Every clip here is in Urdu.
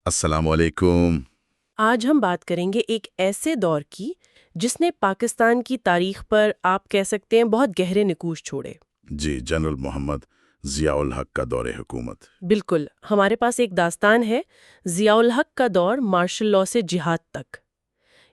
السلام علیکم۔ آج ہم بات کریں گے ایک ایسے دور کی جس نے پاکستان کی تاریخ پر آپ کہہ سکتے ہیں بہت گہرے نقوش چھوڑے۔ جی، جنرل محمد ضیاء الحق کا دور حکومت۔ بالکل، ہمارے پاس ایک داستان ہے ضیاء الحق کا دور مارشل لاء سے جہاد تک۔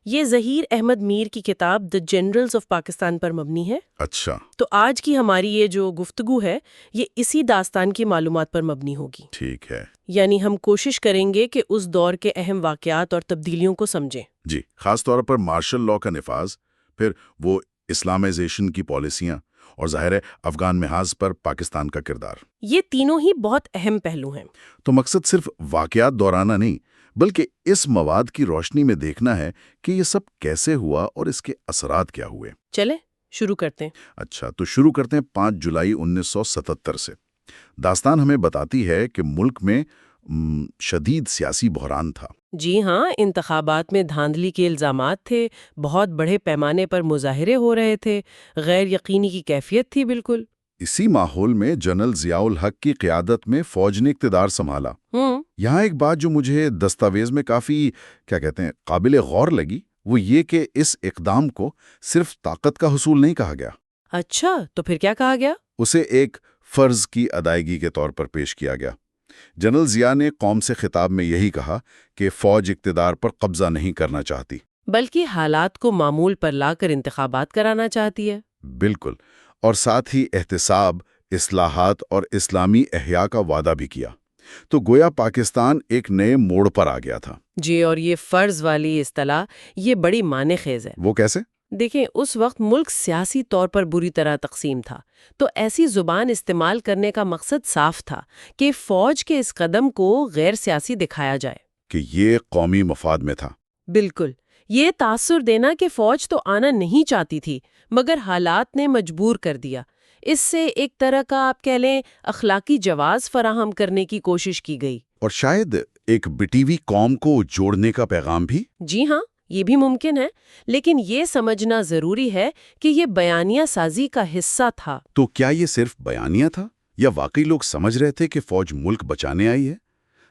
یہ ظہیر احمد میر کی کتاب دی جنرلز آف پاکستان پر مبنی ہے۔ اچھا، تو آج کی ہماری یہ جو گفتگو ہے یہ اسی داستان کی معلومات پر مبنی ہوگی۔ ٹھیک ہے۔ یعنی ہم کوشش کریں گے کہ اس دور کے اہم واقعات اور تبدیلیوں کو سمجھیں۔ جی، خاص طور پر مارشل لاء کا نفاذ، پھر وہ اسلامائزیشن کی پالیسیاں، اور ظاہر ہے افغان محاذ پر پاکستان کا کردار۔ یہ تینوں ہی بہت اہم پہلو ہیں۔ تو مقصد صرف واقعات دورانہ نہیں، بلکہ اس مواد کی روشنی میں دیکھنا ہے کہ یہ سب کیسے ہوا اور اس کے اثرات کیا ہوئے۔ چلیں شروع کرتے ہیں۔ اچھا، تو شروع کرتے ہیں 5 جولائی 1977 سے۔ داستان ہمیں بتاتی ہے کہ ملک میں شدید سیاسی بحران تھا۔ جی ہاں، انتخابات میں دھاندلی کے الزامات تھے، بہت بڑے پیمانے پر مظاہرے ہو رہے تھے، غیر یقینی کی کیفیت تھی بالکل۔ اسی ماحول میں جنرل ضیاء الحق کی قیادت میں فوج نے اقتدار سنبھالا۔ یہاں ایک بات جو مجھے دستاویز میں کافی قابل غور لگی، وہ یہ کہ اس اقدام کو صرف طاقت کا حصول نہیں کہا گیا۔ اچھا، تو پھر کیا کہا گیا؟ اسے ایک فرض کی ادائیگی کے طور پر پیش کیا گیا۔ جنرل ضیاء نے قوم سے خطاب میں یہی کہا کہ فوج اقتدار پر قبضہ نہیں کرنا چاہتی، بلکہ حالات کو معمول پر لا کر انتخابات کرانا چاہتی ہے۔ بالکل، اور ساتھ ہی احتساب، اصلاحات اور اسلامی احیاء کا وعدہ بھی کیا۔ تو گویا پاکستان ایک نئے موڑ پر آ گیا تھا۔ جی، اور یہ فرض والی اصطلاح یہ بڑی معنی خیز ہے۔ وہ کیسے؟ دیکھیں، اس وقت ملک سیاسی طور پر بری طرح تقسیم تھا، تو ایسی زبان استعمال کرنے کا مقصد صاف تھا کہ فوج کے اس قدم کو غیر سیاسی دکھایا جائے کہ یہ قومی مفاد میں تھا۔ بالکل، یہ تاثر دینا کہ فوج تو آنا نہیں چاہتی تھی مگر حالات نے مجبور کر دیا۔ اس سے ایک طرح کا آپ کہہ لیں اخلاقی جواز فراہم کرنے کی کوشش کی گئی، اور شاید ایک بٹی ہوئی قوم کو جوڑنے کا پیغام بھی۔ جی ہاں، یہ بھی ممکن ہے، لیکن یہ سمجھنا ضروری ہے کہ یہ بیانیہ سازی کا حصہ تھا۔ تو کیا یہ صرف بیانیہ تھا یا واقعی لوگ سمجھ رہے تھے کہ فوج ملک بچانے آئی ہے؟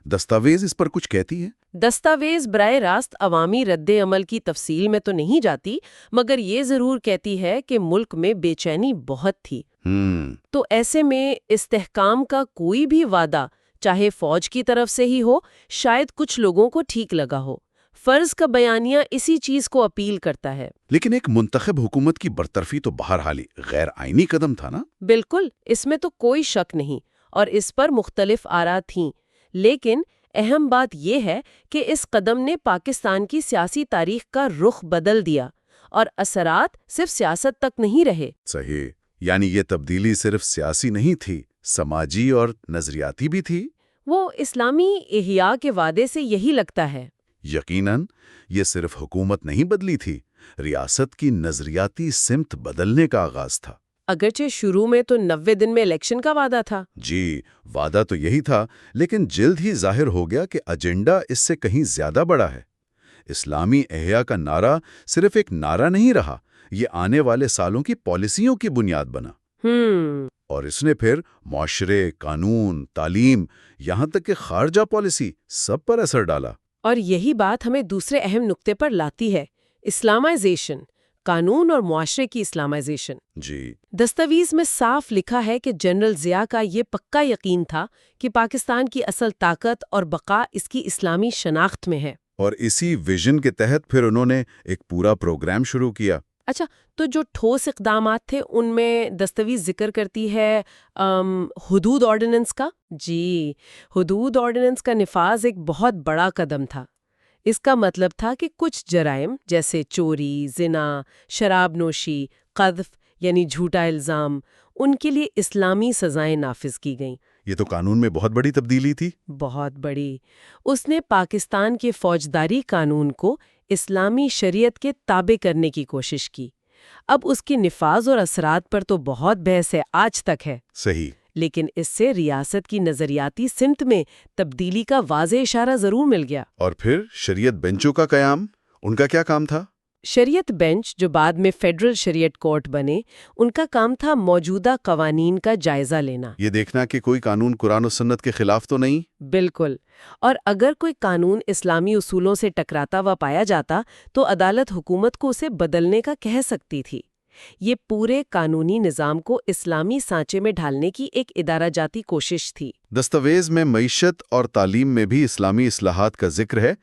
دستاویز اس پر کچھ کہتی ہے؟ دستاویز براہ راست عوامی رد عمل کی تفصیل میں تو نہیں جاتی، مگر یہ ضرور کہتی ہے کہ ملک میں بے چینی بہت تھی۔ تو ایسے میں استحکام کا کوئی بھی وعدہ، چاہے فوج کی طرف سے ہی ہو، شاید کچھ لوگوں کو ٹھیک لگا ہو۔ فرض کا بیانیہ اسی چیز کو اپیل کرتا ہے۔ لیکن ایک منتخب حکومت کی برطرفی تو بہرحال غیر آئینی قدم تھا نا؟ بالکل، اس میں تو کوئی شک نہیں، اور اس پر مختلف آراء تھیں، لیکن اہم بات یہ ہے کہ اس قدم نے پاکستان کی سیاسی تاریخ کا رخ بدل دیا، اور اثرات صرف سیاست تک نہیں رہے۔ صحیح، یعنی یہ تبدیلی صرف سیاسی نہیں تھی، سماجی اور نظریاتی بھی تھی۔ وہ اسلامی احیاء کے وعدے سے یہی لگتا ہے۔ یقیناً یہ صرف حکومت نہیں بدلی تھی، ریاست کی نظریاتی سمت بدلنے کا آغاز تھا۔ اگرچہ شروع میں تو 90 دن میں الیکشن کا وعدہ تھا۔ جی، وعدہ تو یہی تھا، لیکن جلد ہی ظاہر ہو گیا کہ ایجنڈا اس سے کہیں زیادہ بڑا ہے۔ اسلامی احیاء کا نعرہ صرف ایک نعرہ نہیں رہا، یہ آنے والے سالوں کی پالیسیوں کی بنیاد بنا۔ اور اس نے پھر معاشرے، قانون، تعلیم، یہاں تک کہ خارجہ پالیسی، سب پر اثر ڈالا۔ اور یہی بات ہمیں دوسرے اہم نقطے پر لاتی ہے، اسلامائزیشن، قانون اور معاشرے کی اسلامائزیشن۔ جی، دستاویز میں صاف لکھا ہے کہ جنرل ضیاء کا یہ پکا یقین تھا کہ پاکستان کی اصل طاقت اور بقا اس کی اسلامی شناخت میں ہے۔ اور اسی ویژن کے تحت پھر انہوں نے ایک پورا پروگرام شروع کیا۔ اچھا، تو جو ٹھوس اقدامات تھے ان میں دستاویز ذکر کرتی ہے حدود آرڈیننس کا۔ جی، حدود آرڈیننس کا نفاذ ایک بہت بڑا قدم تھا۔ اس کا مطلب تھا کہ کچھ جرائم جیسے چوری، زنا، شراب نوشی، قذف یعنی جھوٹا الزام، ان کے لیے اسلامی سزائیں نافذ کی گئیں۔ یہ تو قانون میں بہت بڑی تبدیلی تھی۔ بہت بڑی۔ اس نے پاکستان کے فوجداری قانون کو اسلامی شریعت کے تابع کرنے کی کوشش کی۔ اب اس کے نفاذ اور اثرات پر تو بہت بحث ہے، آج تک ہے۔ صحیح۔ لیکن اس سے ریاست کی نظریاتی سمت میں تبدیلی کا واضح اشارہ ضرور مل گیا۔ اور پھر شریعت بینچوں کا قیام، ان کا کیا کام تھا؟ شریعت بینچ جو بعد میں فیڈرل شریعت کورٹ بنے، ان کا کام تھا موجودہ قوانین کا جائزہ لینا۔ یہ دیکھنا کہ کوئی قانون قرآن و سنت کے خلاف تو نہیں؟ بالکل، اور اگر کوئی قانون اسلامی اصولوں سے ٹکراتا ہوا پایا جاتا تو عدالت حکومت کو اسے بدلنے کا کہہ سکتی تھی۔ یہ پورے قانونی نظام کو اسلامی سانچے میں ڈھالنے کی ایک ادارہ جاتی کوشش تھی۔ دستاویز میں معیشت اور تعلیم میں بھی اسلامی اصلاحات کا ذکر ہے،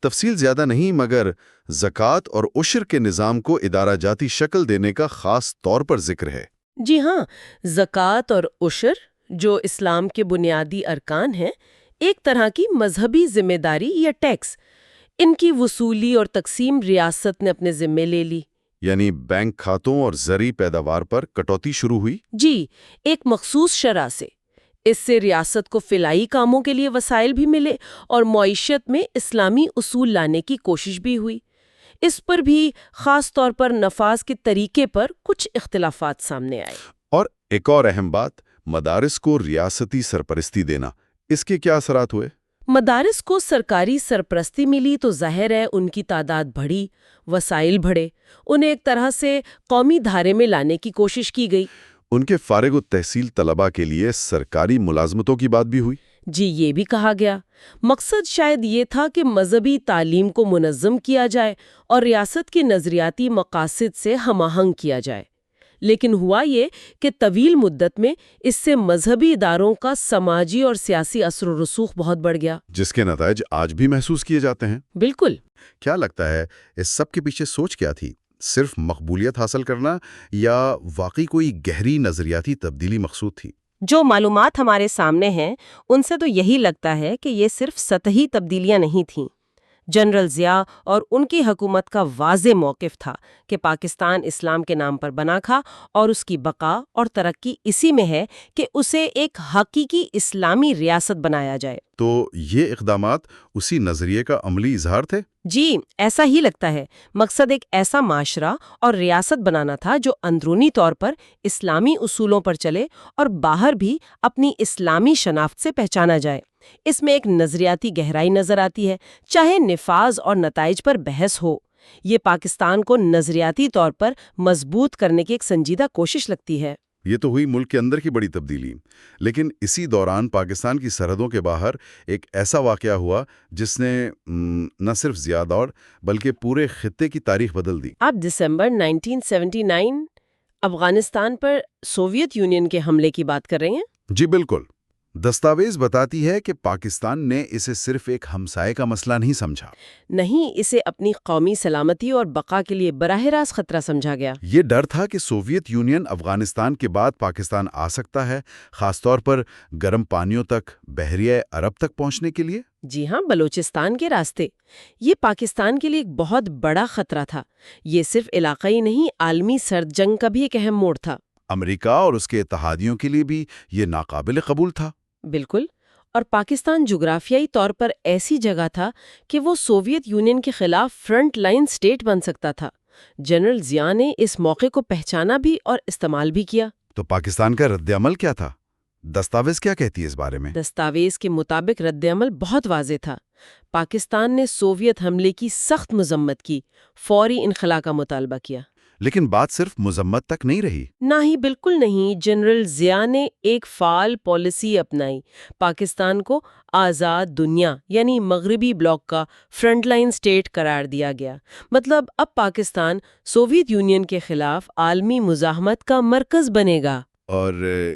تفصیل زیادہ نہیں، مگر زکوٰۃ اور عشر کے نظام کو ادارہ جاتی شکل دینے کا خاص طور پر ذکر ہے۔ جی ہاں، زکوٰۃ اور عشر جو اسلام کے بنیادی ارکان ہیں، ایک طرح کی مذہبی ذمہ داری یا ٹیکس، ان کی وصولی اور تقسیم ریاست نے اپنے ذمے لے لی۔ یعنی بینک کھاتوں اور زرعی پیداوار پر کٹوتی شروع ہوئی؟ جی، ایک مخصوص شرح سے۔ اس سے ریاست کو فلاحی کاموں کے لیے وسائل بھی ملے اور معیشت میں اسلامی اصول لانے کی کوشش بھی ہوئی۔ اس پر بھی خاص طور پر نفاذ کے طریقے پر کچھ اختلافات سامنے آئے۔ اور ایک اور اہم بات، مدارس کو ریاستی سرپرستی دینا، اس کے کیا اثرات ہوئے؟ مدارس کو سرکاری سرپرستی ملی تو ظاہر ہے ان کی تعداد بڑھی، وسائل بڑھے، انہیں ایک طرح سے قومی دھارے میں لانے کی کوشش کی گئی۔ ان کے فارغ التحصیل طلباء کے لیے سرکاری ملازمتوں کی بات بھی ہوئی؟ جی، یہ بھی کہا گیا۔ مقصد شاید یہ تھا کہ مذہبی تعلیم کو منظم کیا جائے اور ریاست کے نظریاتی مقاصد سے ہم آہنگ کیا جائے۔ لیکن ہوا یہ کہ طویل مدت میں اس سے مذہبی اداروں کا سماجی اور سیاسی اثر و رسوخ بہت بڑھ گیا، جس کے نتائج آج بھی محسوس کیے جاتے ہیں۔ بالکل۔ کیا لگتا ہے اس سب کے پیچھے سوچ کیا تھی؟ صرف مقبولیت حاصل کرنا یا واقعی کوئی گہری نظریاتی تبدیلی مقصود تھی؟ جو معلومات ہمارے سامنے ہیں ان سے تو یہی لگتا ہے کہ یہ صرف سطحی تبدیلیاں نہیں تھیں۔ جنرل ضیاء اور ان کی حکومت کا واضح موقف تھا کہ پاکستان اسلام کے نام پر بنا تھا اور اس کی بقا اور ترقی اسی میں ہے کہ اسے ایک حقیقی اسلامی ریاست بنایا جائے۔ تو یہ اقدامات اسی نظریے کا عملی اظہار تھے؟ جی، ایسا ہی لگتا ہے۔ مقصد ایک ایسا معاشرہ اور ریاست بنانا تھا جو اندرونی طور پر اسلامی اصولوں پر چلے اور باہر بھی اپنی اسلامی شناخت سے پہچانا جائے۔ اس میں ایک نظریاتی گہرائی نظر آتی ہے، چاہے نفاذ اور نتائج پر بحث ہو۔ یہ پاکستان کو نظریاتی طور پر مضبوط کرنے کی ایک سنجیدہ کوشش لگتی ہے۔ یہ تو ہوئی ملک کے اندر کی بڑی تبدیلی، لیکن اسی دوران پاکستان کی سرحدوں کے باہر ایک ایسا واقعہ ہوا جس نے نہ صرف ضیاء دور بلکہ پورے خطے کی تاریخ بدل دی۔ آپ دسمبر 1979 افغانستان پر سوویت یونین کے حملے کی بات کر رہے ہیں؟ جی بالکل۔ دستاویز بتاتی ہے کہ پاکستان نے اسے صرف ایک ہمسائے کا مسئلہ نہیں سمجھا۔ نہیں، اسے اپنی قومی سلامتی اور بقا کے لیے براہ راست خطرہ سمجھا گیا۔ یہ ڈر تھا کہ سوویت یونین افغانستان کے بعد پاکستان آ سکتا ہے، خاص طور پر گرم پانیوں تک، بحیرہ عرب تک پہنچنے کے لیے۔ جی ہاں، بلوچستان کے راستے۔ یہ پاکستان کے لیے ایک بہت بڑا خطرہ تھا۔ یہ صرف علاقائی نہیں، عالمی سرد جنگ کا بھی ایک اہم موڑ تھا۔ امریکہ اور اس کے اتحادیوں کے لیے بھی یہ ناقابل قبول تھا۔ بالکل، اور پاکستان جغرافیائی طور پر ایسی جگہ تھا کہ وہ سوویت یونین کے خلاف فرنٹ لائن سٹیٹ بن سکتا تھا۔ جنرل ضیاء نے اس موقع کو پہچانا بھی اور استعمال بھی کیا۔ تو پاکستان کا رد عمل کیا تھا؟ دستاویز کیا کہتی ہے اس بارے میں؟ دستاویز کے مطابق رد عمل بہت واضح تھا۔ پاکستان نے سوویت حملے کی سخت مذمت کی، فوری انخلا کا مطالبہ کیا۔ لیکن بات صرف مذمت تک نہیں رہی۔ نہ ہی، بالکل نہیں۔ جنرل ضیاء نے ایک فعال پالیسی اپنائی۔ پاکستان کو آزاد دنیا یعنی مغربی بلاک کا فرنٹ لائن سٹیٹ قرار دیا گیا۔ مطلب اب پاکستان سوویت یونین کے خلاف عالمی مزاحمت کا مرکز بنے گا۔ اور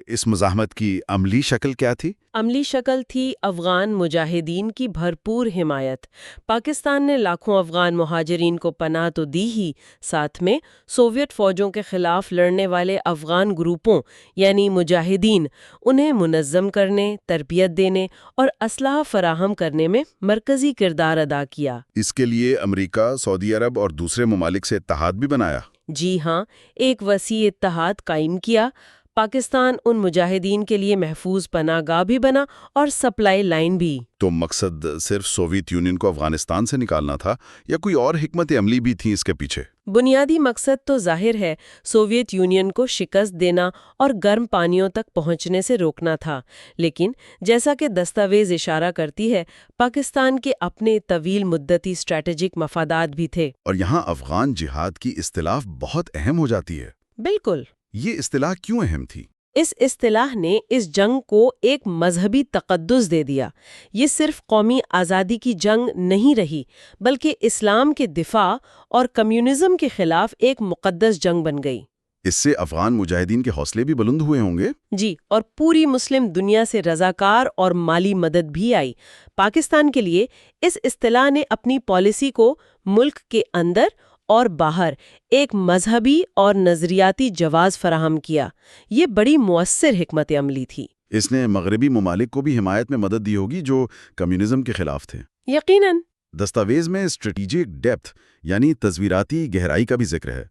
اس مزاحمت کی عملی شکل کیا تھی؟ عملی شکل تھی افغان مجاہدین کی بھرپور حمایت۔ پاکستان نے لاکھوں افغان مہاجرین کو پناہ تو دی ہی، ساتھ میں سوویت فوجوں کے خلاف لڑنے والے افغان گروپوں یعنی مجاہدین، انہیں منظم کرنے، تربیت دینے اور اسلحہ فراہم کرنے میں مرکزی کردار ادا کیا۔ اس کے لیے امریکہ، سعودی عرب اور دوسرے ممالک سے اتحاد بھی بنایا۔ جی ہاں، ایک وسیع اتحاد قائم کیا۔ پاکستان ان مجاہدین کے لیے محفوظ پناہ گاہ بھی بنا اور سپلائی لائن بھی۔ تو مقصد صرف سوویت یونین کو افغانستان سے نکالنا تھا یا کوئی اور حکمت عملی بھی تھی اس کے پیچھے؟ بنیادی مقصد تو ظاہر ہے سوویت یونین کو شکست دینا اور گرم پانیوں تک پہنچنے سے روکنا تھا، لیکن جیسا کہ دستاویز اشارہ کرتی ہے، پاکستان کے اپنے طویل مدتی اسٹریٹجک مفادات بھی تھے۔ اور یہاں افغان جہاد کی اصطلاح بہت اہم ہو جاتی ہے۔ بالکل۔ یہ اصطلاح کیوں اہم تھی؟ اس اصطلاح نے اس جنگ کو ایک مذہبی تقدس دے دیا۔ یہ صرف قومی آزادی کی جنگ نہیں رہی، بلکہ اسلام کے دفاع اور کمیونزم کے خلاف ایک مقدس جنگ بن گئی۔ اس سے افغان مجاہدین کے حوصلے بھی بلند ہوئے ہوں گے؟ جی، اور پوری مسلم دنیا سے رضاکار اور مالی مدد بھی آئی۔ پاکستان کے لیے اس اصطلاح نے اپنی پالیسی کو ملک کے اندر اور باہر ایک مذہبی اور نظریاتی جواز فراہم کیا۔ یہ بڑی مؤثر حکمت عملی تھی۔ اس نے مغربی ممالک کو بھی حمایت میں مدد دی ہوگی جو کمیونزم کے خلاف تھے۔ یقیناً۔ دستاویز میں اسٹریٹجک ڈیپتھ یعنی تصویراتی گہرائی کا بھی ذکر ہے۔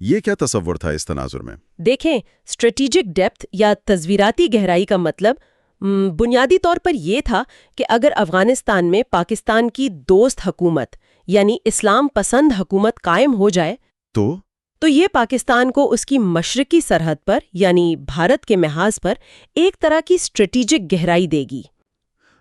یہ کیا تصور تھا اس تناظر میں؟ دیکھیں، اسٹریٹجک ڈیپتھ یا تصویراتی گہرائی کا مطلب بنیادی طور پر یہ تھا کہ اگر افغانستان میں پاکستان کی دوست حکومت یعنی اسلام پسند حکومت قائم ہو جائے تو یہ پاکستان کو اس کی مشرقی سرحد پر یعنی بھارت کے محاذ پر ایک طرح کی اسٹریٹجک گہرائی دے گی۔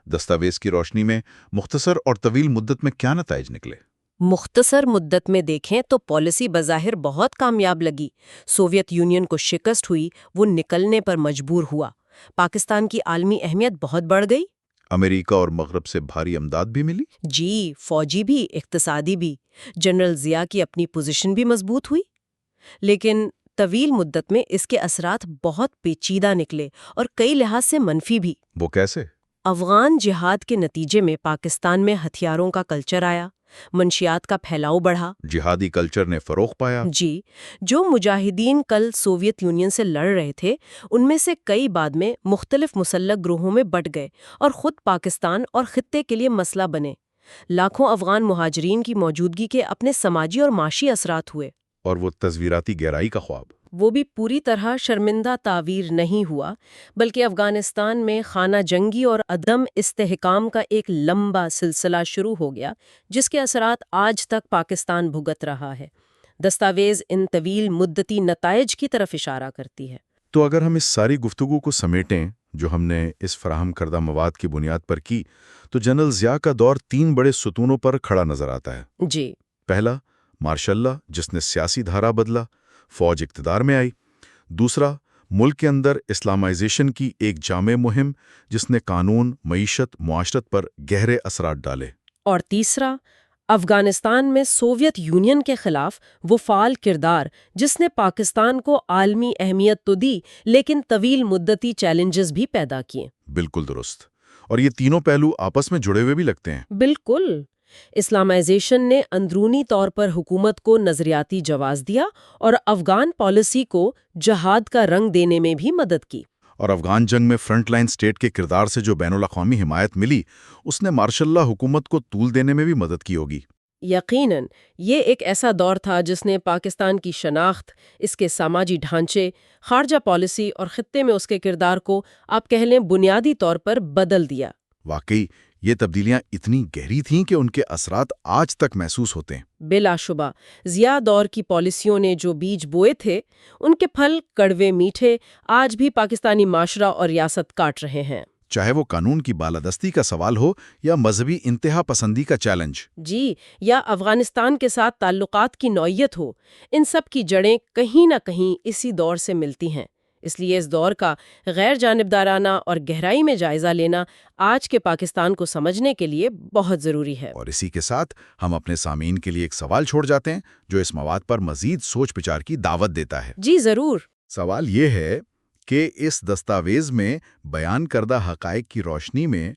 دستاویز کی روشنی میں مختصر اور طویل مدت میں کیا نتائج نکلے؟ مختصر مدت میں دیکھیں تو پالیسی بظاہر بہت کامیاب لگی۔ سوویت یونین کو شکست ہوئی، وہ نکلنے پر مجبور ہوا۔ پاکستان کی عالمی اہمیت بہت بڑھ گئی۔ امریکہ اور مغرب سے بھاری امداد بھی ملی؟ جی، فوجی بھی، اقتصادی بھی۔ جنرل ضیاء کی اپنی پوزیشن بھی مضبوط ہوئی، لیکن طویل مدت میں اس کے اثرات بہت پیچیدہ نکلے اور کئی لحاظ سے منفی بھی۔ وہ کیسے؟ افغان جہاد کے نتیجے میں پاکستان میں ہتھیاروں کا کلچر آیا، منشیات کا پھیلاؤ بڑھا۔ جہادی کلچر نے فروغ پایا۔ جی، جو مجاہدین کل سوویت یونین سے لڑ رہے تھے ان میں سے کئی بعد میں مختلف مسلح گروہوں میں بٹ گئے اور خود پاکستان اور خطے کے لیے مسئلہ بنے۔ لاکھوں افغان مہاجرین کی موجودگی کے اپنے سماجی اور معاشی اثرات ہوئے۔ اور وہ تصویراتی گہرائی کا خواب؟ وہ بھی پوری طرح شرمندہ تعبیر نہیں ہوا، بلکہ افغانستان میں خانہ جنگی اور عدم استحکام کا ایک لمبا سلسلہ شروع ہو گیا جس کے اثرات آج تک پاکستان بھگت رہا ہے۔ دستاویز ان طویل مدتی نتائج کی طرف اشارہ کرتی ہے۔ تو اگر ہم اس ساری گفتگو کو سمیٹیں جو ہم نے اس فراہم کردہ مواد کی بنیاد پر کی، تو جنرل ضیاء کا دور 3 بڑے ستونوں پر کھڑا نظر آتا ہے۔ جی، پہلا، مارشل لا جس نے سیاسی دھارا بدلا، فوج اقتدار میں آئی۔ دوسرا، ملک کے اندر اسلامائزیشن کی ایک جامع مہم جس نے قانون، معیشت، معاشرت پر گہرے اثرات ڈالے۔ اور تیسرا، افغانستان میں سوویت یونین کے خلاف وہ فعال کردار جس نے پاکستان کو عالمی اہمیت تو دی لیکن طویل مدتی چیلنجز بھی پیدا کیے۔ بالکل درست۔ اور یہ تینوں پہلو آپس میں جڑے ہوئے بھی لگتے ہیں۔ بالکل۔ اسلامائزیشن نے اندرونی طور پر حکومت کو نظریاتی جواز دیا اور افغان پالیسی کو جہاد کا رنگ دینے میں بھی مدد کی۔ اور افغان جنگ میں فرنٹ لائن سٹیٹ کے کردار سے جو بین الاقوامی حمایت ملی، اس نے مارشل لا حکومت کو طول دینے میں بھی مدد کی ہوگی۔ یقیناً یہ ایک ایسا دور تھا جس نے پاکستان کی شناخت، اس کے سماجی ڈھانچے، خارجہ پالیسی اور خطے میں اس کے کردار کو آپ کہہ لیں بنیادی طور پر بدل دیا۔ واقعی یہ تبدیلیاں اتنی گہری تھیں کہ ان کے اثرات آج تک محسوس ہوتے ہیں۔ بلا شبہ ضیاء دور کی پالیسیوں نے جو بیج بوئے تھے ان کے پھل کڑوے میٹھے آج بھی پاکستانی معاشرہ اور ریاست کاٹ رہے ہیں۔ چاہے وہ قانون کی بالادستی کا سوال ہو یا مذہبی انتہا پسندی کا چیلنج۔ جی، یا افغانستان کے ساتھ تعلقات کی نوعیت ہو، ان سب کی جڑیں کہیں نہ کہیں اسی دور سے ملتی ہیں۔ اس لیے اس دور کا غیر جانبدارانہ اور گہرائی میں جائزہ لینا آج کے پاکستان کو سمجھنے کے لیے بہت ضروری ہے۔ اور اسی کے ساتھ ہم اپنے سامعین کے لیے ایک سوال چھوڑ جاتے ہیں جو اس مواد پر مزید سوچ بچار کی دعوت دیتا ہے۔ جی ضرور۔ سوال یہ ہے کہ اس دستاویز میں بیان کردہ حقائق کی روشنی میں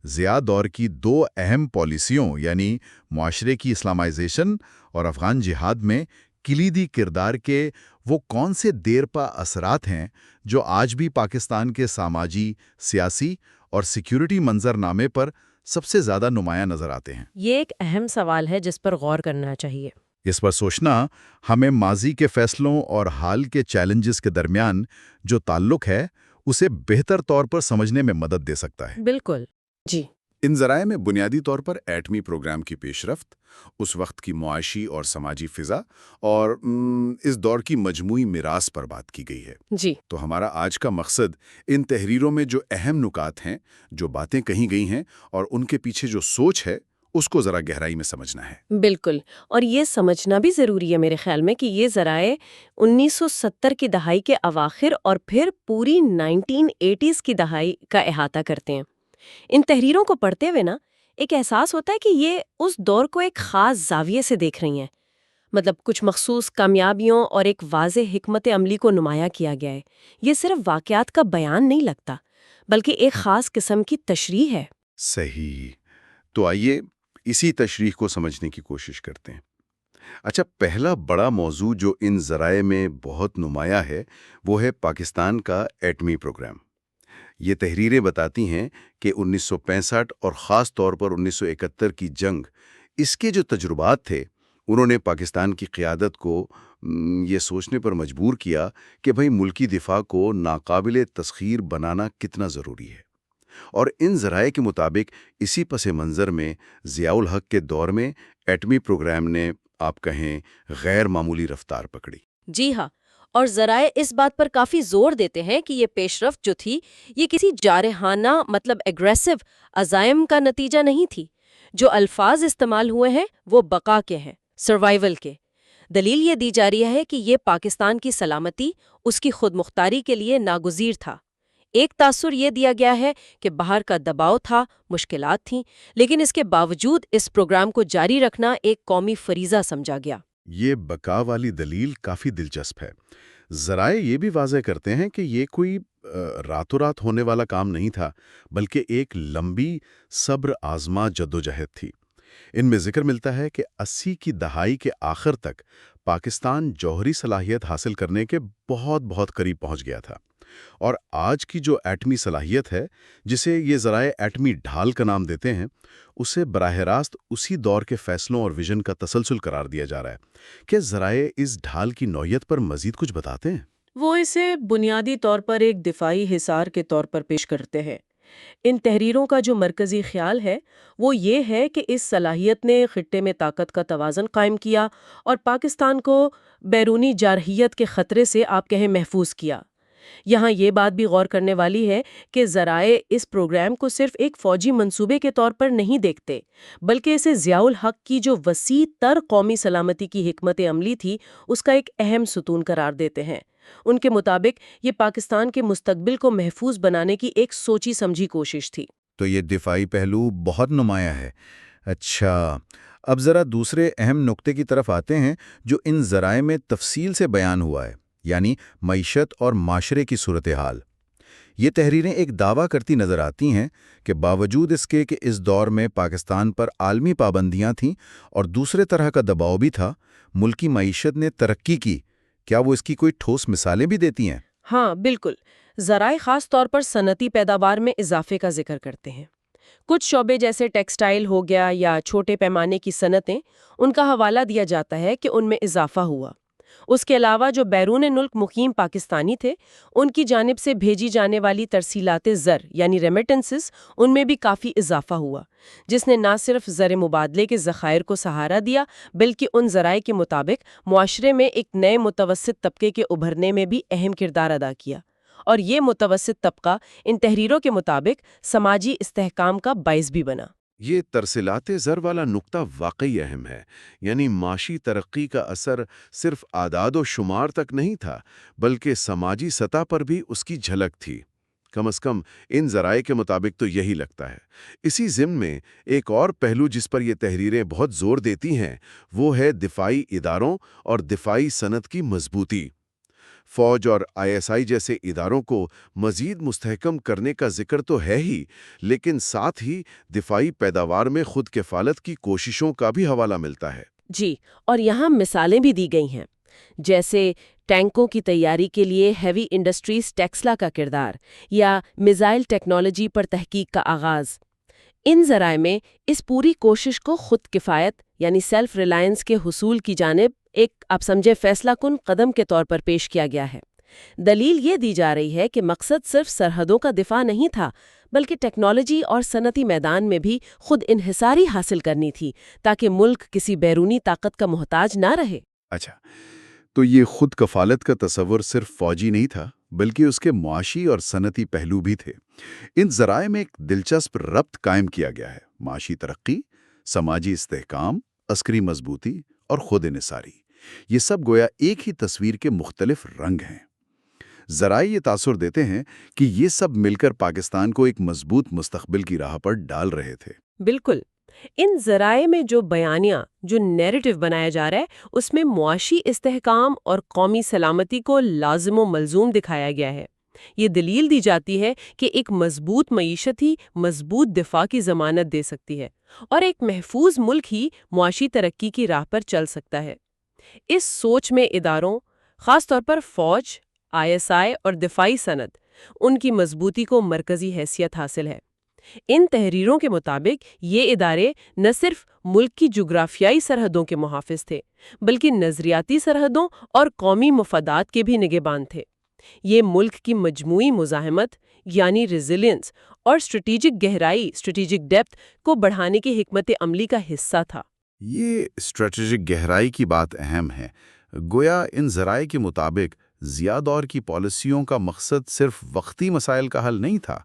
ضیاء دور کی 2 اہم پالیسیوں یعنی معاشرے کی اسلامائزیشن اور افغان جہاد میں کلیدی کردار کے وہ کون سے دیرپا اثرات ہیں جو آج بھی پاکستان کے سماجی، سیاسی اور سیکیورٹی منظرنامے پر سب سے زیادہ نمایاں نظر آتے ہیں؟ یہ ایک اہم سوال ہے جس پر غور کرنا چاہیے۔ اس پر سوچنا ہمیں ماضی کے فیصلوں اور حال کے چیلنجز کے درمیان جو تعلق ہے اسے بہتر طور پر سمجھنے میں مدد دے سکتا ہے۔ بالکل۔ جی۔ ان ذرائع میں بنیادی طور پر ایٹمی پروگرام کی پیش رفت، اس وقت کی معاشی اور سماجی فضا اور اس دور کی مجموعی میراث پر بات کی گئی ہے۔ جی تو ہمارا آج کا مقصد ان تحریروں میں جو اہم نکات ہیں، جو باتیں کہی گئی ہیں اور ان کے پیچھے جو سوچ ہے، اس کو ذرا گہرائی میں سمجھنا ہے۔ بالکل، اور یہ سمجھنا بھی ضروری ہے میرے خیال میں کہ یہ ذرائع 1970 کی دہائی کے اواخر اور پھر پوری 1980s کی دہائی کا احاطہ کرتے ہیں۔ ان تحریروں کو پڑھتے ہوئے نا ایک احساس ہوتا ہے کہ یہ اس دور کو ایک خاص زاویے سے دیکھ رہی ہیں، مطلب کچھ مخصوص کامیابیوں اور ایک واضح حکمت عملی کو نمایاں کیا گیا ہے۔ یہ صرف واقعات کا بیان نہیں لگتا، بلکہ ایک خاص قسم کی تشریح ہے۔ صحیح۔ تو آئیے اسی تشریح کو سمجھنے کی کوشش کرتے ہیں۔ اچھا، پہلا بڑا موضوع جو ان ذرائع میں بہت نمایاں ہے وہ ہے پاکستان کا ایٹمی پروگرام۔ یہ تحریریں بتاتی ہیں کہ 1965 اور خاص طور پر 1971 کی جنگ، اس کے جو تجربات تھے، انہوں نے پاکستان کی قیادت کو یہ سوچنے پر مجبور کیا کہ بھئی ملکی دفاع کو ناقابل تسخیر بنانا کتنا ضروری ہے۔ اور ان ذرائع کے مطابق اسی پس منظر میں ضیاء الحق کے دور میں ایٹمی پروگرام نے آپ کہیں غیر معمولی رفتار پکڑی۔ جی ہاں، اور ذرائع اس بات پر کافی زور دیتے ہیں کہ یہ پیش رفت جو تھی یہ کسی جارحانہ مطلب ایگریسو عزائم کا نتیجہ نہیں تھی۔ جو الفاظ استعمال ہوئے ہیں وہ بقا کے ہیں، سروائیول کے۔ دلیل یہ دی جا رہی ہے کہ یہ پاکستان کی سلامتی، اس کی خود مختاری کے لیے ناگزیر تھا۔ ایک تاثر یہ دیا گیا ہے کہ باہر کا دباؤ تھا، مشکلات تھیں، لیکن اس کے باوجود اس پروگرام کو جاری رکھنا ایک قومی فریضہ سمجھا گیا۔ یہ بقا والی دلیل کافی دلچسپ ہے۔ ذرائع یہ بھی واضح کرتے ہیں کہ یہ کوئی راتوں رات ہونے والا کام نہیں تھا، بلکہ ایک لمبی صبر آزما جدوجہد تھی۔ ان میں ذکر ملتا ہے کہ 80 کی دہائی کے آخر تک پاکستان جوہری صلاحیت حاصل کرنے کے بہت بہت قریب پہنچ گیا تھا، اور آج کی جو ایٹمی صلاحیت ہے، جسے یہ ذرائع ایٹمی ڈھال کا نام دیتے ہیں، اسے براہ راست اسی دور کے فیصلوں اور ویژن کا تسلسل قرار دیا جا رہا ہے۔ کیا ذرائع اس ڈھال کی نوعیت پر مزید کچھ بتاتے ہیں؟ وہ اسے بنیادی طور پر ایک دفاعی حصار کے طور پر پیش کرتے ہیں۔ ان تحریروں کا جو مرکزی خیال ہے وہ یہ ہے کہ اس صلاحیت نے خطے میں طاقت کا توازن قائم کیا اور پاکستان کو بیرونی جارحیت کے خطرے سے آپ کہیں محفوظ کیا۔ یہاں یہ بات بھی غور کرنے والی ہے کہ ذرائع اس پروگرام کو صرف ایک فوجی منصوبے کے طور پر نہیں دیکھتے، بلکہ اسے ضیاء الحق کی جو وسیع تر قومی سلامتی کی حکمت عملی تھی اس کا ایک اہم ستون قرار دیتے ہیں۔ ان کے مطابق یہ پاکستان کے مستقبل کو محفوظ بنانے کی ایک سوچی سمجھی کوشش تھی۔ تو یہ دفاعی پہلو بہت نمایاں ہے۔ اچھا، اب ذرا دوسرے اہم نقطے کی طرف آتے ہیں جو ان ذرائع میں تفصیل سے بیان ہوا ہے، یعنی معیشت اور معاشرے کی صورتحال۔ یہ تحریریں ایک دعویٰ کرتی نظر آتی ہیں کہ باوجود اس کے کہ اس دور میں پاکستان پر عالمی پابندیاں تھیں اور دوسرے طرح کا دباؤ بھی تھا، ملکی معیشت نے ترقی کی۔ کیا وہ اس کی کوئی ٹھوس مثالیں بھی دیتی ہیں؟ ہاں بالکل، ذرائع خاص طور پر صنعتی پیداوار میں اضافے کا ذکر کرتے ہیں۔ کچھ شعبے جیسے ٹیکسٹائل ہو گیا یا چھوٹے پیمانے کی صنعتیں، ان کا حوالہ دیا جاتا ہے کہ ان میں اضافہ ہوا۔ اس کے علاوہ جو بیرون ملک مقیم پاکستانی تھے، ان کی جانب سے بھیجی جانے والی ترسیلات زر یعنی ریمیٹنسز، ان میں بھی کافی اضافہ ہوا، جس نے نہ صرف زر مبادلے کے ذخائر کو سہارا دیا بلکہ ان ذرائع کے مطابق معاشرے میں ایک نئے متوسط طبقے کے ابھرنے میں بھی اہم کردار ادا کیا، اور یہ متوسط طبقہ ان تحریروں کے مطابق سماجی استحکام کا باعث بھی بنا۔ یہ ترسیلات زر والا نقطہ واقعی اہم ہے، یعنی معاشی ترقی کا اثر صرف اعداد و شمار تک نہیں تھا، بلکہ سماجی سطح پر بھی اس کی جھلک تھی۔ کم از کم ان ذرائع کے مطابق تو یہی لگتا ہے۔ اسی ضمن میں ایک اور پہلو جس پر یہ تحریریں بہت زور دیتی ہیں وہ ہے دفاعی اداروں اور دفاعی صنعت کی مضبوطی۔ فوج اور ISI جیسے اداروں کو مزید مستحکم کرنے کا ذکر تو ہے ہی، لیکن ساتھ ہی دفاعی پیداوار میں خود کفالت کی کوششوں کا بھی حوالہ ملتا ہے۔ جی، اور یہاں مثالیں بھی دی گئی ہیں، جیسے ٹینکوں کی تیاری کے لیے ہیوی انڈسٹریز ٹیکسلا کا کردار یا میزائل ٹیکنالوجی پر تحقیق کا آغاز۔ ان ذرائع میں اس پوری کوشش کو خود کفایت یعنی سیلف ریلائنس کے حصول کی جانب ایک آپ سمجھے فیصلہ کن قدم کے طور پر پیش کیا گیا ہے۔ دلیل یہ دی جا رہی ہے کہ مقصد صرف سرحدوں کا دفاع نہیں تھا، بلکہ ٹیکنالوجی اور صنعتی میدان میں بھی خود انحصاری حاصل کرنی تھی تاکہ ملک کسی بیرونی طاقت کا محتاج نہ رہے۔ اچھا، تو یہ خود کفالت کا تصور صرف فوجی نہیں تھا، بلکہ اس کے معاشی اور صنعتی پہلو بھی تھے۔ ان ذرائع میں ایک دلچسپ ربط قائم کیا گیا ہے: معاشی ترقی، سماجی استحکام، عسکری مضبوطی اور خود انحصاری۔ یہ سب گویا ایک ہی تصویر کے مختلف رنگ ہیں۔ ذرائع یہ تاثر دیتے ہیں کہ یہ سب مل کر پاکستان کو ایک مضبوط مستقبل کی راہ پر ڈال رہے تھے۔ بالکل، ان ذرائع میں جو بیانیہ، جو نیریٹو بنایا جا رہا ہے، اس میں معاشی استحکام اور قومی سلامتی کو لازم و ملزوم دکھایا گیا ہے۔ یہ دلیل دی جاتی ہے کہ ایک مضبوط معیشت ہی مضبوط دفاع کی ضمانت دے سکتی ہے، اور ایک محفوظ ملک ہی معاشی ترقی کی راہ پر چل سکتا ہے۔ اس سوچ میں اداروں، خاص طور پر فوج، ISI اور دفاعی صنعت، ان کی مضبوطی کو مرکزی حیثیت حاصل ہے۔ ان تحریروں کے مطابق یہ ادارے نہ صرف ملک کی جغرافیائی سرحدوں کے محافظ تھے، بلکہ نظریاتی سرحدوں اور قومی مفادات کے بھی نگہبان تھے۔ یہ ملک کی مجموعی مزاحمت یعنی ریزیلینس اور اسٹریٹجک گہرائی، اسٹریٹجک ڈیپتھ کو بڑھانے کی حکمت عملی کا حصہ تھا۔ یہ اسٹریٹجک گہرائی کی بات اہم ہے۔ گویا ان ذرائع کے مطابق ضیاء دور کی پالیسیوں کا مقصد صرف وقتی مسائل کا حل نہیں تھا،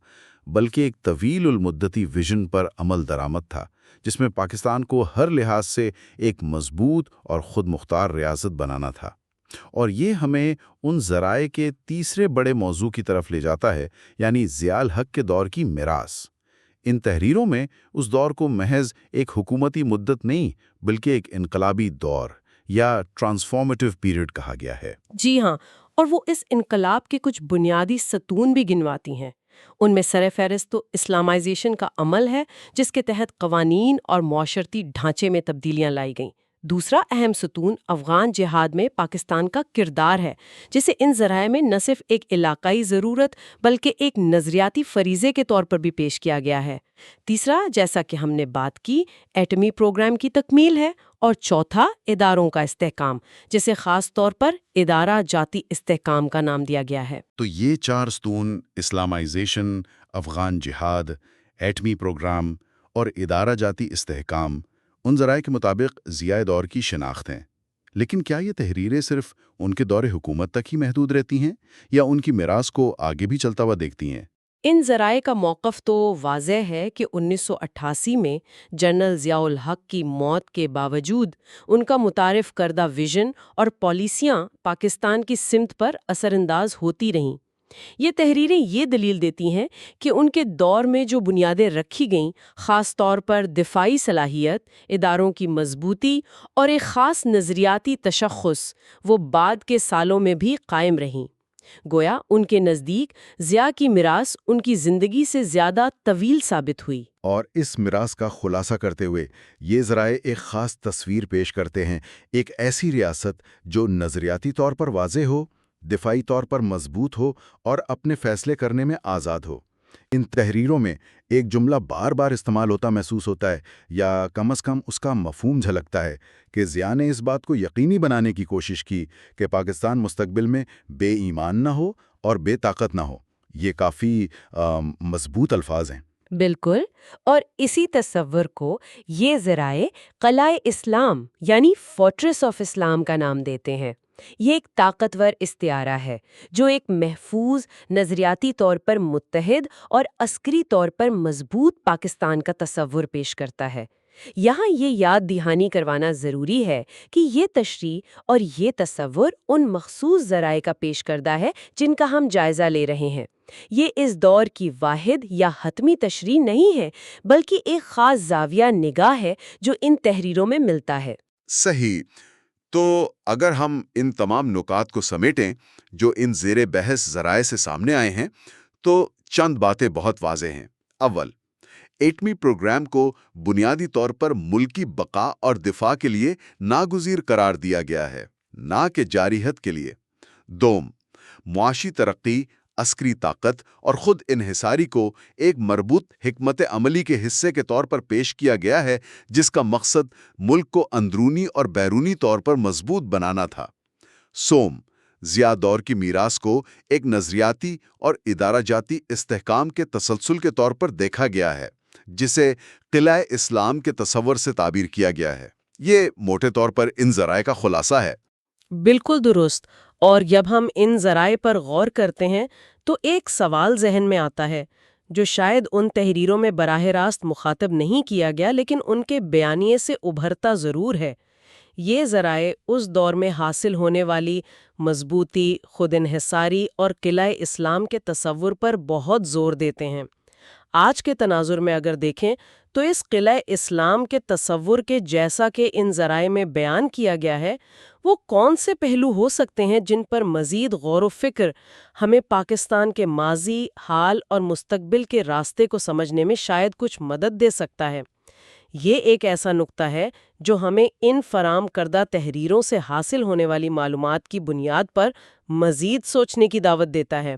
بلکہ ایک طویل المدتی ویژن پر عمل درآمد تھا، جس میں پاکستان کو ہر لحاظ سے ایک مضبوط اور خود مختار ریاست بنانا تھا۔ اور یہ ہمیں ان ذرائع کے تیسرے بڑے موضوع کی طرف لے جاتا ہے، یعنی ضیاء الحق کے دور کی میراث۔ ان تحریروں میں اس دور کو محض ایک حکومتی مدت نہیں، بلکہ ایک انقلابی دور یا ٹرانسفارمیٹیو پیریڈ کہا گیا ہے۔ جی ہاں، اور وہ اس انقلاب کے کچھ بنیادی ستون بھی گنواتی ہیں۔ ان میں سر فہرست تو اسلامائزیشن کا عمل ہے، جس کے تحت قوانین اور معاشرتی ڈھانچے میں تبدیلیاں لائی گئیں۔ دوسرا اہم ستون افغان جہاد میں پاکستان کا کردار ہے، جسے ان ذرائع میں نہ صرف ایک علاقائی ضرورت بلکہ ایک نظریاتی فریضے کے طور پر بھی پیش کیا گیا ہے۔ تیسرا، جیسا کہ ہم نے بات کی، ایٹمی پروگرام کی تکمیل ہے، اور چوتھا، اداروں کا استحکام، جسے خاص طور پر ادارہ جاتی استحکام کا نام دیا گیا ہے۔ تو یہ چار ستون، اسلامائزیشن، افغان جہاد، ایٹمی پروگرام اور ادارہ جاتی استحکام، ان ذرائع کے مطابق ضیاء دور کی شناخت ہیں۔ لیکن کیا یہ تحریریں صرف ان کے دور حکومت تک ہی محدود رہتی ہیں، یا ان کی میراث کو آگے بھی چلتا ہوا دیکھتی ہیں؟ ان ذرائع کا موقف تو واضح ہے کہ 1988 میں جنرل ضیاء الحق کی موت کے باوجود ان کا متعارف کردہ ویژن اور پالیسیاں پاکستان کی سمت پر اثر انداز ہوتی رہیں۔ یہ تحریریں یہ دلیل دیتی ہیں کہ ان کے دور میں جو بنیادیں رکھی گئیں، خاص طور پر دفاعی صلاحیت، اداروں کی مضبوطی اور ایک خاص نظریاتی تشخص، وہ بعد کے سالوں میں بھی قائم رہیں۔ گویا ان کے نزدیک ضیاء کی میراث ان کی زندگی سے زیادہ طویل ثابت ہوئی۔ اور اس میراث کا خلاصہ کرتے ہوئے یہ ذرائع ایک خاص تصویر پیش کرتے ہیں، ایک ایسی ریاست جو نظریاتی طور پر واضح ہو، دفاعی طور پر مضبوط ہو اور اپنے فیصلے کرنے میں آزاد ہو۔ ان تحریروں میں ایک جملہ بار بار استعمال ہوتا محسوس ہوتا ہے، یا کم از کم اس کا مفہوم جھلکتا ہے، کہ ضیاء نے اس بات کو یقینی بنانے کی کوشش کی کہ پاکستان مستقبل میں بے ایمان نہ ہو اور بے طاقت نہ ہو۔ یہ کافی مضبوط الفاظ ہیں۔ بالکل، اور اسی تصور کو یہ ذرائع قلعہ اسلام یعنی فورٹریس آف اسلام کا نام دیتے ہیں۔ یہ ایک طاقتور استعارہ ہے جو ایک محفوظ، نظریاتی طور پر متحد اور عسکری طور پر مضبوط پاکستان کا تصور پیش کرتا ہے۔ یہاں یہ یاد دہانی کروانا ضروری ہے کہ یہ تشریح اور یہ تصور ان مخصوص ذرائع کا پیش کردہ ہے جن کا ہم جائزہ لے رہے ہیں۔ یہ اس دور کی واحد یا حتمی تشریح نہیں ہے، بلکہ ایک خاص زاویہ نگاہ ہے جو ان تحریروں میں ملتا ہے۔ صحیح۔ تو اگر ہم ان تمام نکات کو سمیٹیں جو ان زیر بحث ذرائع سے سامنے آئے ہیں، تو چند باتیں بہت واضح ہیں۔ اول، ایٹمی پروگرام کو بنیادی طور پر ملکی بقا اور دفاع کے لیے ناگزیر قرار دیا گیا ہے، نہ کہ جارحیت کے لیے۔ دوم، معاشی ترقی، عسکری طاقت اور خود انحصاری کو ایک مربوط حکمت عملی کے حصے کے طور پر پیش کیا گیا ہے، جس کا مقصد ملک کو اندرونی اور بیرونی طور پر مضبوط بنانا تھا۔ سوم، ضیاء دور کی میراث کو ایک نظریاتی اور ادارہ جاتی استحکام کے تسلسل کے طور پر دیکھا گیا ہے، جسے قلعہ اسلام کے تصور سے تعبیر کیا گیا ہے۔ یہ موٹے طور پر ان ذرائع کا خلاصہ ہے۔ بالکل درست۔ اور جب ہم ان ذرائع پر غور کرتے ہیں تو ایک سوال ذہن میں آتا ہے جو شاید ان تحریروں میں براہ راست مخاطب نہیں کیا گیا، لیکن ان کے بیانیے سے ابھرتا ضرور ہے۔ یہ ذرائع اس دور میں حاصل ہونے والی مضبوطی، خود انحصاری اور قلعہ اسلام کے تصور پر بہت زور دیتے ہیں۔ آج کے تناظر میں اگر دیکھیں تو اس قلعہ اسلام کے تصور کے جیسا کہ ان ذرائع میں بیان کیا گیا ہے، وہ کون سے پہلو ہو سکتے ہیں جن پر مزید غور و فکر ہمیں پاکستان کے ماضی، حال اور مستقبل کے راستے کو سمجھنے میں شاید کچھ مدد دے سکتا ہے؟ یہ ایک ایسا نقطہ ہے جو ہمیں ان فراہم کردہ تحریروں سے حاصل ہونے والی معلومات کی بنیاد پر مزید سوچنے کی دعوت دیتا ہے۔